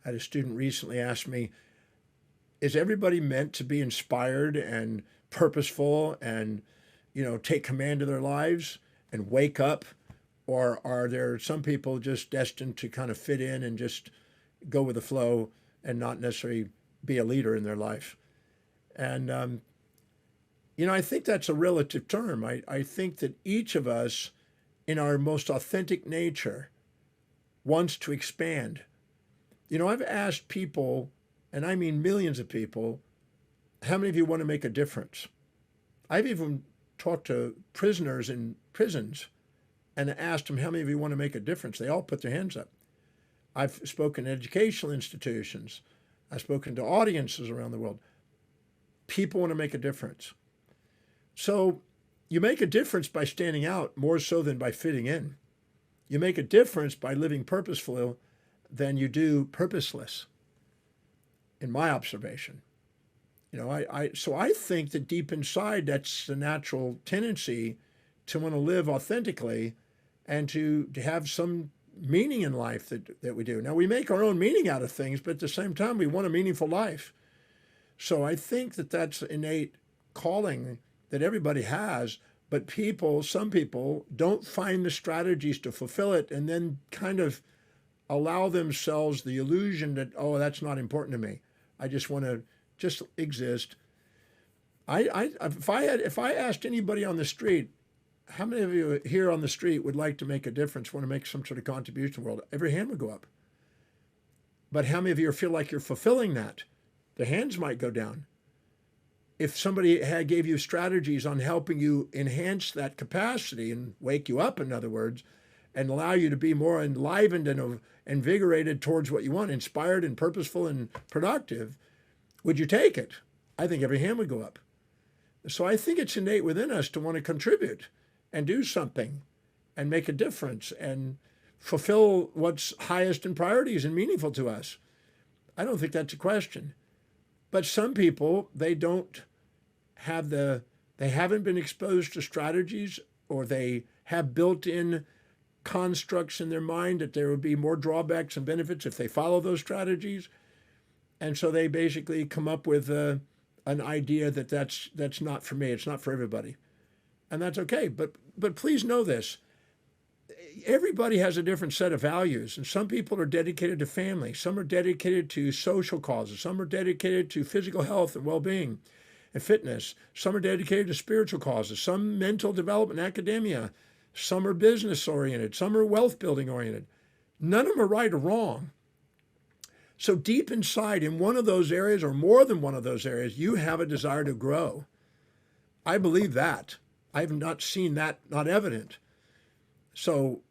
I had a student recently ask me, is everybody meant to be inspired and purposeful and, take command of their lives and wake up? Or are there some people just destined to kind of fit in and just go with the flow and not necessarily be a leader in their life? And, I think that's a relative term. I think that each of us, in our most authentic nature, wants to expand. I've asked people, and I mean millions of people, how many of you want to make a difference? I've even talked to prisoners in prisons and asked them, how many of you want to make a difference? They all put their hands up. I've spoken to educational institutions. I've spoken to audiences around the world. People want to make a difference. So you make a difference by standing out more so than by fitting in. You make a difference by living purposefully than you do purposeless, in my observation. So I think that deep inside, that's the natural tendency to want to live authentically and to have some meaning in life that we do. Now, we make our own meaning out of things, but at the same time, we want a meaningful life. So I think that that's innate calling that everybody has, but some people don't find the strategies to fulfill it and then kind of allow themselves the illusion that, oh, that's not important to me. I just want to just exist. If I asked anybody on the street, how many of you here on the street would like to make a difference, want to make some sort of contribution to the world? Every hand would go up. But how many of you feel like you're fulfilling that? The hands might go down. If somebody gave you strategies on helping you enhance that capacity and wake you up, in other words, and allow you to be more enlivened and invigorated towards what you want, inspired and purposeful and productive, would you take it? I think every hand would go up. So I think it's innate within us to want to contribute and do something and make a difference and fulfill what's highest in priorities and meaningful to us. I don't think that's a question. But some people, they haven't been exposed to strategies, or they have built-in constructs in their mind that there would be more drawbacks and benefits if they follow those strategies. And so they basically come up with an idea that's not for me. It's not for everybody. And that's okay. But please know this. Everybody has a different set of values, and some people are dedicated to family. Some are dedicated to social causes. Some are dedicated to physical health and well-being and fitness. Some are dedicated to spiritual causes. Some mental development and academia. Some are business-oriented. Some are wealth-building oriented. None of them are right or wrong. So deep inside, in one of those areas or more than one of those areas, you have a desire to grow. I believe that. I have not seen that, not evident. So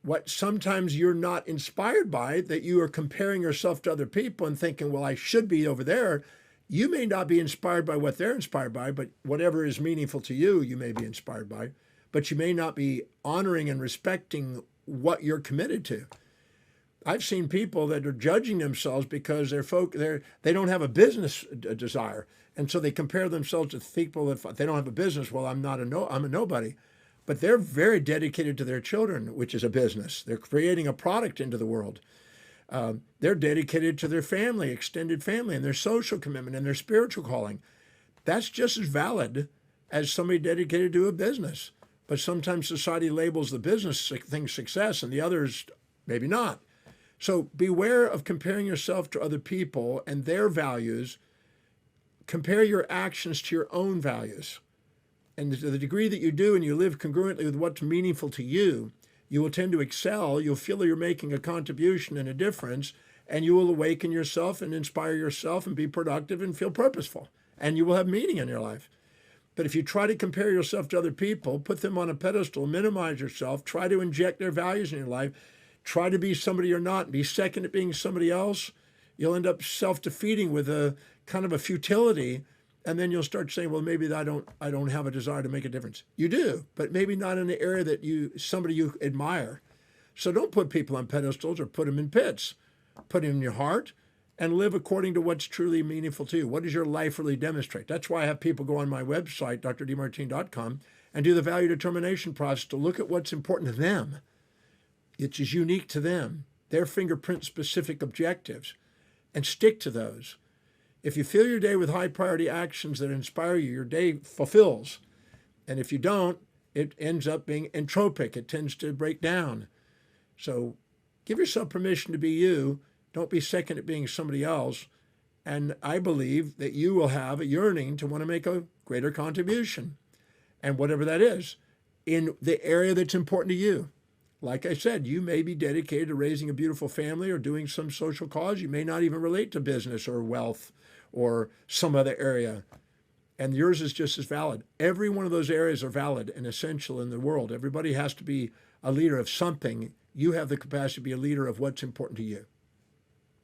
what sometimes you're not inspired by, that you are comparing yourself to other people and thinking, well, I should be over there. You may not be inspired by what they're inspired by, but whatever is meaningful to you, you may be inspired by. But you may not be honoring and respecting what you're committed to. I've seen people that are judging themselves because they don't have a business desire. And so they compare themselves to people. If they don't have a business, well, I'm a nobody. But they're very dedicated to their children, which is a business. They're creating a product into the world. They're dedicated to their family, extended family, and their social commitment and their spiritual calling. That's just as valid as somebody dedicated to a business. But sometimes society labels the business thing success and the others maybe not. So beware of comparing yourself to other people and their values. Compare your actions to your own values. And to the degree that you do and you live congruently with what's meaningful to you, you will tend to excel. You'll feel that you're making a contribution and a difference, and you will awaken yourself and inspire yourself and be productive and feel purposeful. And you will have meaning in your life. But if you try to compare yourself to other people, put them on a pedestal, minimize yourself, try to inject their values in your life, try to be somebody you're not, and be second at being somebody else, you'll end up self-defeating with a kind of a futility. And then you'll start saying, well, maybe I don't have a desire to make a difference. You do, but maybe not in the area that somebody you admire. So don't put people on pedestals or put them in pits. Put it in your heart and live according to what's truly meaningful to you. What does your life really demonstrate? That's why I have people go on my website, drdemartini.com, and do the value determination process to look at what's important to them. It's unique to them. their fingerprint-specific objectives and stick to those. If you fill your day with high-priority actions that inspire you, your day fulfills. And if you don't, it ends up being entropic. It tends to break down. So give yourself permission to be you. Don't be second at being somebody else. And I believe that you will have a yearning to want to make a greater contribution. And whatever that is, in the area that's important to you. Like I said, you may be dedicated to raising a beautiful family or doing some social cause. You may not even relate to business or wealth or some other area. And yours is just as valid. Every one of those areas are valid and essential in the world. Everybody has to be a leader of something. You have the capacity to be a leader of what's important to you.